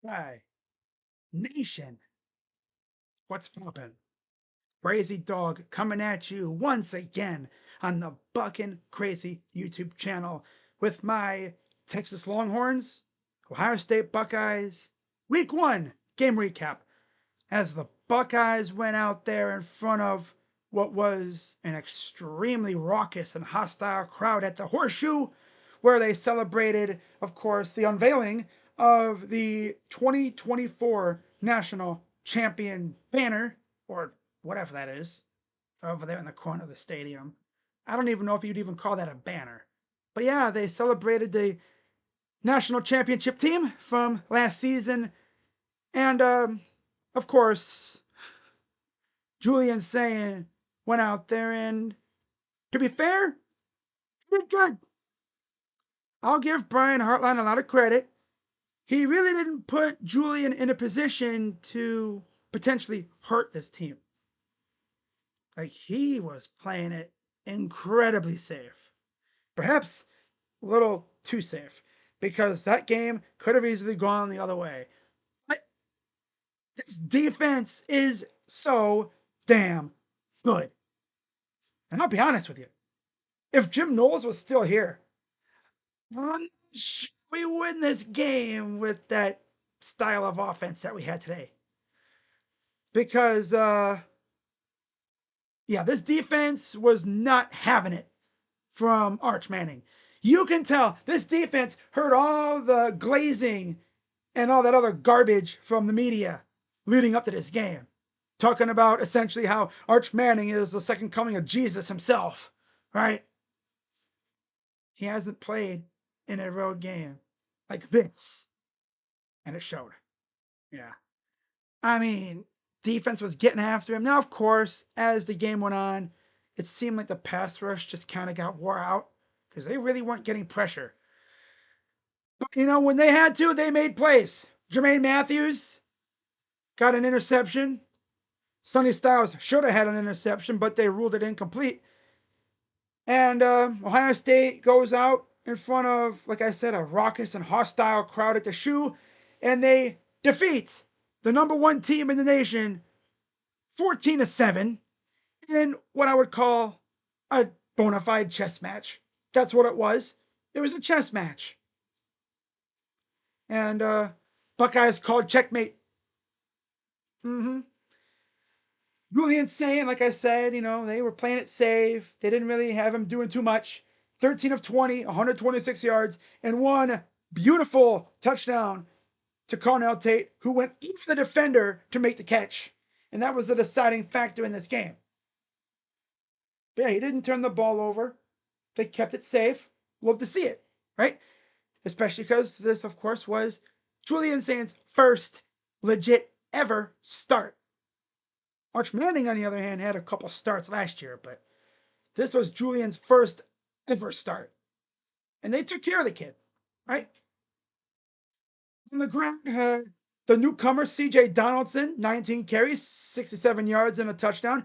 Hi, Nation. What's poppin'? Crazy Dog coming at you once again on the Buckin' Crazy YouTube channel with my Texas Longhorns, Ohio State Buckeyes, Week 1 game recap as the Buckeyes went out there in front of what was an extremely raucous and hostile crowd at the Horseshoe, where they celebrated, of course, the unveiling of the 2024 National Champion banner, or whatever that is, over there in the corner of the stadium. I don't even know if you'd even call that a banner. But yeah, they celebrated the national championship team from last season. And of course, Julian saying went out there and, to be fair, he did good. I'll give Brian Hartline a lot of credit. He really didn't put Julian in a position to potentially hurt this team. Like, he was playing it incredibly safe. Perhaps a little too safe, because that game could have easily gone the other way. But this defense is so damn good. And I'll be honest with you, if Jim Knowles was still here, we win this game with that style of offense that we had today. Because, yeah, this defense was not having it from Arch Manning. You can tell this defense heard all the glazing and all that other garbage from the media leading up to this game, talking about essentially how Arch Manning is the second coming of Jesus himself, right? He hasn't played in a road game like this, and it showed. Yeah. I mean, defense was getting after him. Now, of course, as the game went on, it seemed like the pass rush just kind of got wore out because they really weren't getting pressure. But, when they had to, they made plays. Jermaine Matthews got an interception. Sonny Styles should have had an interception, but they ruled it incomplete. And Ohio State goes out in front of, like I said, a raucous and hostile crowd at the shoe, and they defeat the number one team in the nation 14-7 in what I would call a bona fide chess match. That's what it was. It was a chess match. And Buckeyes called checkmate. Julian saying, like I said, they were playing it safe. They didn't really have him doing too much. 13 of 20, 126 yards, and one beautiful touchdown to Cornell Tate, who went off the defender to make the catch. And that was the deciding factor in this game. But yeah, he didn't turn the ball over. They kept it safe. Love to see it, right? Especially because this, of course, was Julian Saint's first legit ever start. Arch Manning, on the other hand, had a couple starts last year, but this was Julian's first ever start. And they took care of the kid, right? On the ground, the newcomer, C.J. Donaldson, 19 carries, 67 yards, and a touchdown.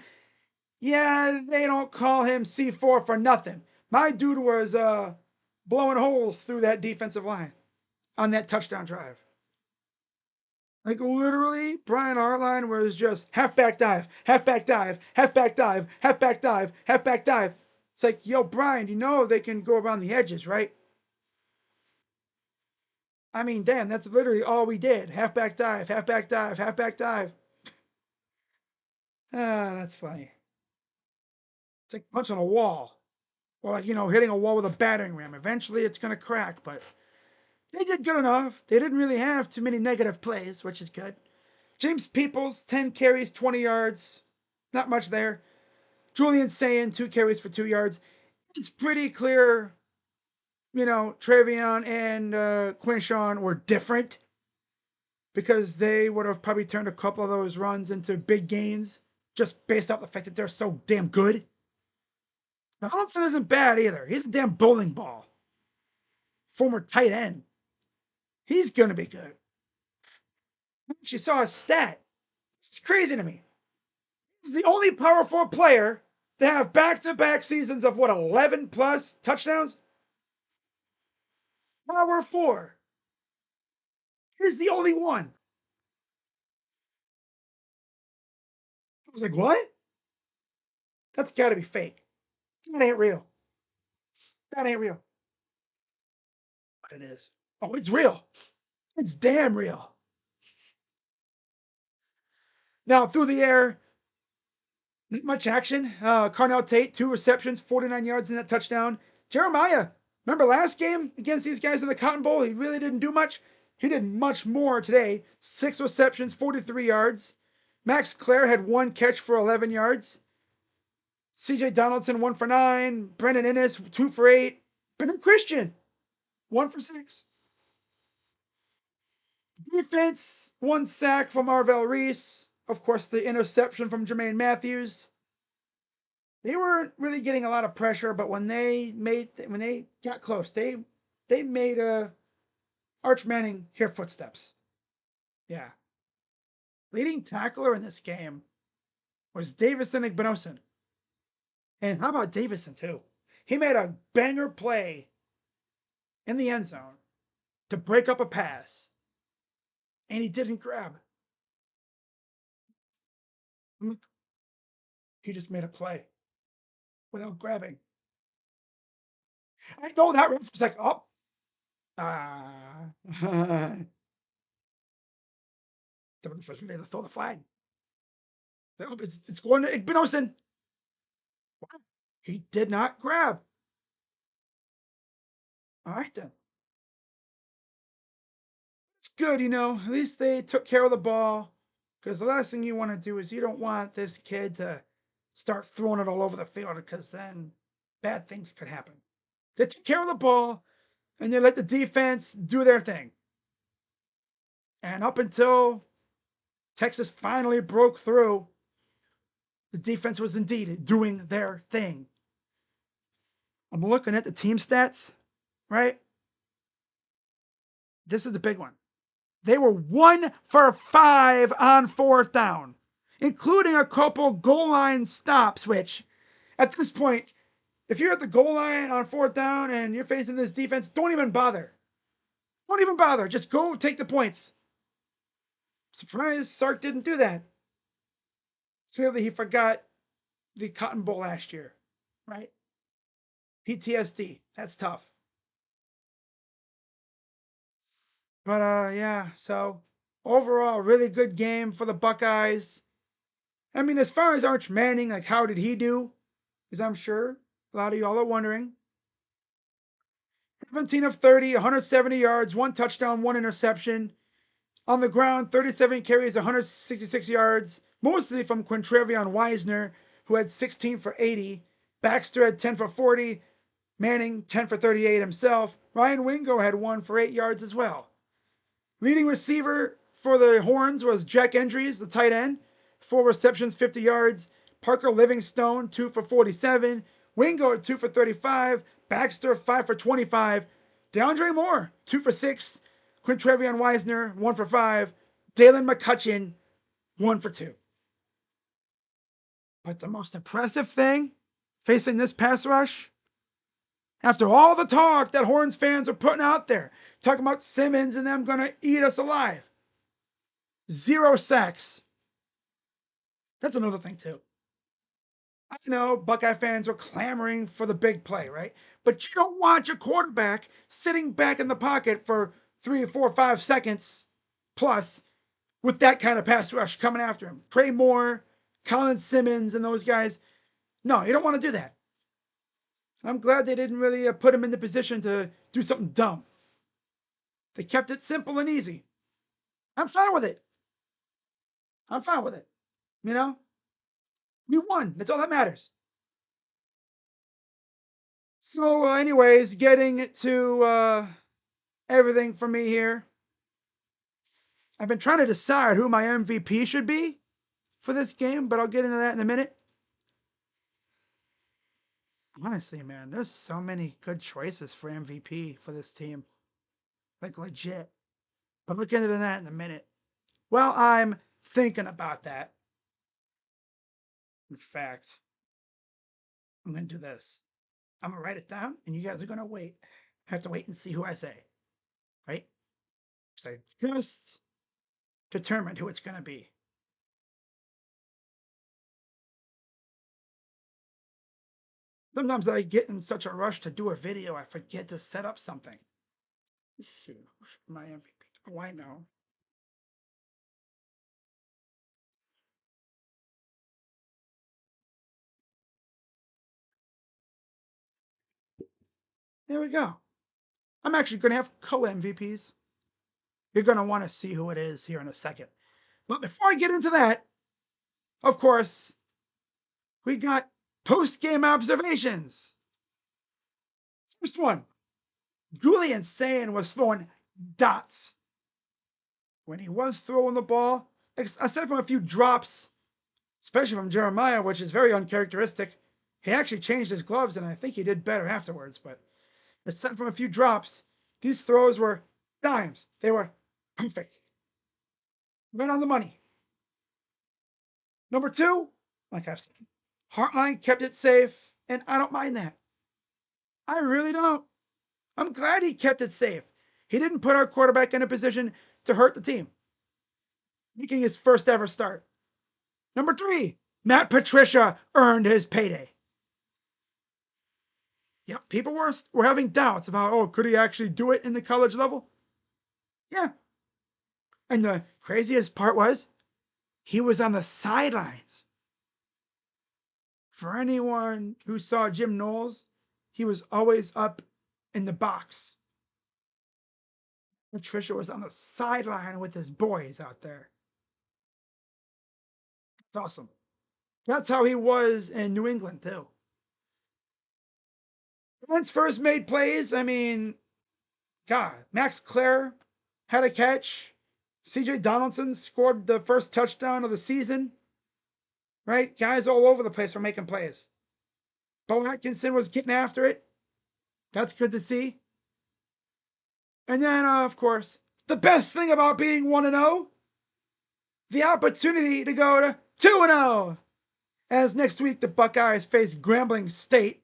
Yeah, they don't call him C4 for nothing. My dude was blowing holes through that defensive line on that touchdown drive. Like, literally, Brian Hartline was just halfback dive, halfback dive, halfback dive, halfback dive, halfback dive. It's like, yo, Brian, they can go around the edges, right? I mean, damn, that's literally all we did. Halfback dive, halfback dive, halfback dive. Ah, that's funny. It's like punching a wall. Or like, hitting a wall with a battering ram. Eventually it's going to crack, but they did good enough. They didn't really have too many negative plays, which is good. James Peoples, 10 carries, 20 yards. Not much there. Julian Sayin, 2 carries for 2 yards. It's pretty clear, Travion and Quinshawn were different, because they would have probably turned a couple of those runs into big gains just based off the fact that they're so damn good. Donaldson isn't bad either. He's a damn bowling ball. Former tight end. He's going to be good. I actually saw a stat. It's crazy to me. He's the only Power 4 player to have back-to-back seasons of, 11 plus touchdowns? Power 4. He's the only one. I was like, what? That's got to be fake. That ain't real. That ain't real. But it is. Oh, it's real. It's damn real. Now, through the air, not much action. Carnell Tate, 2 receptions, 49 yards in that touchdown. Jeremiah, remember last game against these guys in the Cotton Bowl? He really didn't do much. He did much more today. 6 receptions, 43 yards. Max Clare had 1 catch for 11 yards. CJ Donaldson, 1 for 9. Brendan Innes, 2 for 8. Bennett Christian, 1 for 6. Defense, 1 sack from Marvell Reese. Of course, the interception from Jermaine Matthews. They weren't really getting a lot of pressure, but when they got close, they made Arch Manning hear footsteps. Yeah. Leading tackler in this game was Davison Igbinosun. And how about Davison, too? He made a banger play in the end zone to break up a pass, and he didn't grab. He just made a play without grabbing. I know that ref was like, oh, the ref was ready to throw the flag. It's going to Igbinosun. He did not grab. All right, then. It's good, at least they took care of the ball. Because the last thing you want to do is you don't want this kid to start throwing it all over the field, because then bad things could happen. They took care of the ball, and they let the defense do their thing. And up until Texas finally broke through, the defense was indeed doing their thing. I'm looking at the team stats, right? This is the big one. They were 1 for 5 on 4th down, including a couple goal line stops, which at this point, if you're at the goal line on 4th down and you're facing this defense, don't even bother. Don't even bother. Just go take the points. Surprised Sark didn't do that. Clearly, he forgot the Cotton Bowl last year, right? PTSD. That's tough. But yeah, so overall, really good game for the Buckeyes. I mean, as far as Arch Manning, like, how did he do? Because I'm sure a lot of y'all are wondering. 17 of 30, 170 yards, 1 touchdown, 1 interception. On the ground, 37 carries, 166 yards, mostly from Quintrevion Wisner, who had 16 for 80. Baxter had 10 for 40. Manning, 10 for 38 himself. Ryan Wingo had 1 for 8 yards as well. Leading receiver for the Horns was Jack Endries, the tight end. 4 receptions, 50 yards. Parker Livingstone, 2 for 47. Wingo, 2 for 35. Baxter, 5 for 25. DeAndre Moore, 2 for 6. Quintrevion Wisner, 1 for 5. Dalen McCutcheon, 1 for 2. But the most impressive thing facing this pass rush, after all the talk that Horns fans are putting out there, talking about Simmons and them going to eat us alive, 0 sacks. That's another thing, too. I know Buckeye fans are clamoring for the big play, right? But you don't want your quarterback sitting back in the pocket for 3 or 4 or 5 seconds plus with that kind of pass rush coming after him. Trey Moore, Colin Simmons, and those guys. No, you don't want to do that. I'm glad they didn't really put him in the position to do something dumb. They kept it simple and easy. I'm fine with it. I'm fine with it. We won. That's all that matters. So, anyways, getting to everything for me here. I've been trying to decide who my MVP should be for this game, but I'll get into that in a minute. Honestly, man, there's so many good choices for MVP for this team. Like, legit. But we'll get into that in a minute. Well, I'm thinking about that. In fact, I'm going to do this. I'm going to write it down, and you guys are going to wait. I have to wait and see who I say. Right? So I just determined who it's going to be. Sometimes I get in such a rush to do a video, I forget to set up something. Shoot, my MVP. Oh, I know. There we go. I'm actually going to have co-MVPs. You're going to want to see who it is here in a second. But before I get into that, of course, we got post-game observations. First one, Julian Sane was throwing dots. When he was throwing the ball, aside from a few drops, especially from Jeremiah, which is very uncharacteristic, he actually changed his gloves, and I think he did better afterwards. But aside from a few drops, these throws were dimes. They were perfect. Right on the money. Number two, like I've said, Hartline kept it safe, and I don't mind that. I really don't. I'm glad he kept it safe. He didn't put our quarterback in a position to hurt the team, making his first ever start. Number three, Matt Patricia earned his payday. Yeah, people were having doubts about, oh, could he actually do it in the college level? Yeah. And the craziest part was, he was on the sidelines. For anyone who saw Jim Knowles, he was always up in the box. Patricia was on the sideline with his boys out there. It's awesome. That's how he was in New England, too. Once first made plays, I mean, God, Max Clare had a catch. CJ Donaldson scored the first touchdown of the season. Right? Guys all over the place were making plays. Bo Atkinson was getting after it. That's good to see. And then, of course, the best thing about being 1-0, the opportunity to go to 2-0. As next week the Buckeyes face Grambling State.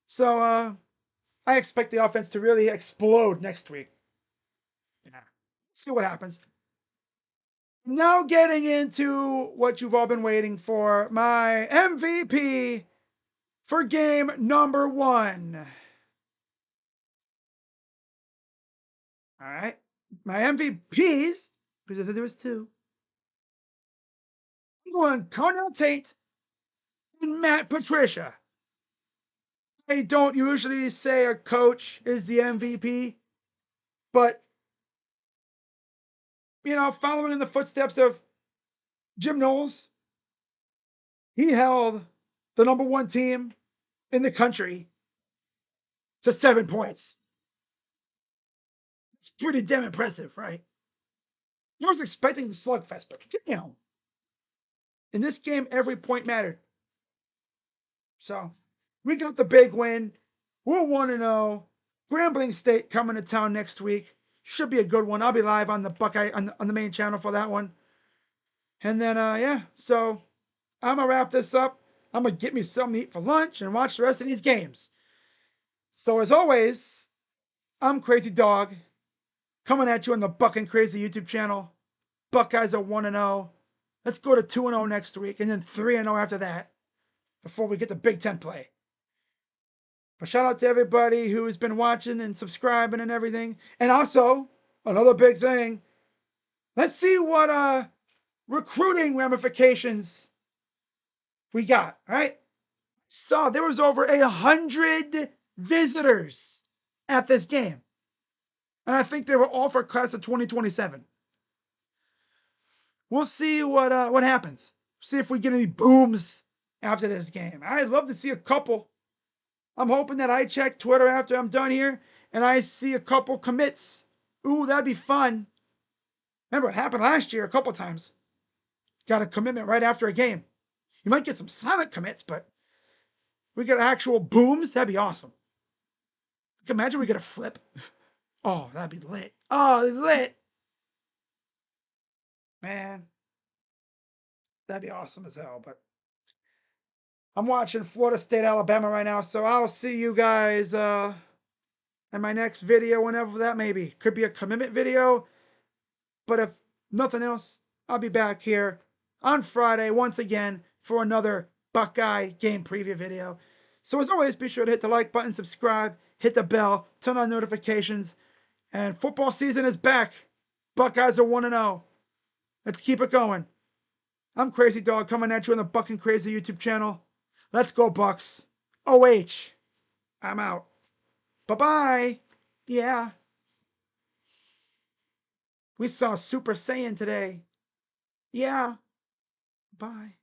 So I expect the offense to really explode next week. Yeah. See what happens. Now getting into what you've all been waiting for, my MVP for game number 1. All right. My MVPs, because there was 2. I'm going Cornell Tate and Matt Patricia. I don't usually say a coach is the MVP, but, following in the footsteps of Jim Knowles, he held the number 1 team in the country to 7 points. It's pretty damn impressive, right? I was expecting the slugfest, but damn. In this game, every point mattered. So, we got the big win. We're 1-0. Grambling State coming to town next week. Should be a good one. I'll be live on the Buckeye on the main channel for that one. And then yeah, so I'm gonna wrap this up. I'm gonna get me something to eat for lunch and watch the rest of these games. So as always, I'm Crazy Dog, coming at you on the Buck and Crazy YouTube channel. Buckeyes are 1-0. Let's go to 2-0 next week, and then 3-0 after that, before we get the Big Ten play. But shout out to everybody who's been watching and subscribing and everything. And also, another big thing, let's see what recruiting ramifications we got, all right? So there was over 100 visitors at this game. And I think they were all for class of 2027. We'll see what happens. See if we get any booms after this game. I'd love to see a couple. I'm hoping that I check Twitter after I'm done here and I see a couple commits. Ooh, that'd be fun. Remember, it happened last year a couple times. Got a commitment right after a game. You might get some silent commits, but we get actual booms. That'd be awesome. Imagine we get a flip. Oh, that'd be lit. Oh, lit. Man, that'd be awesome as hell. But I'm watching Florida State, Alabama right now, so I'll see you guys in my next video, whenever that may be. Could be a commitment video. But if nothing else, I'll be back here on Friday once again for another Buckeye game preview video. So as always, be sure to hit the like button, subscribe, hit the bell, turn on notifications. And football season is back. Buckeyes are 1-0. Let's keep it going. I'm Crazy Dog coming at you on the Buck and Crazy YouTube channel. Let's go, Bucks. OH. I'm out. Bye-bye. Yeah. We saw Super Saiyan today. Yeah. Bye.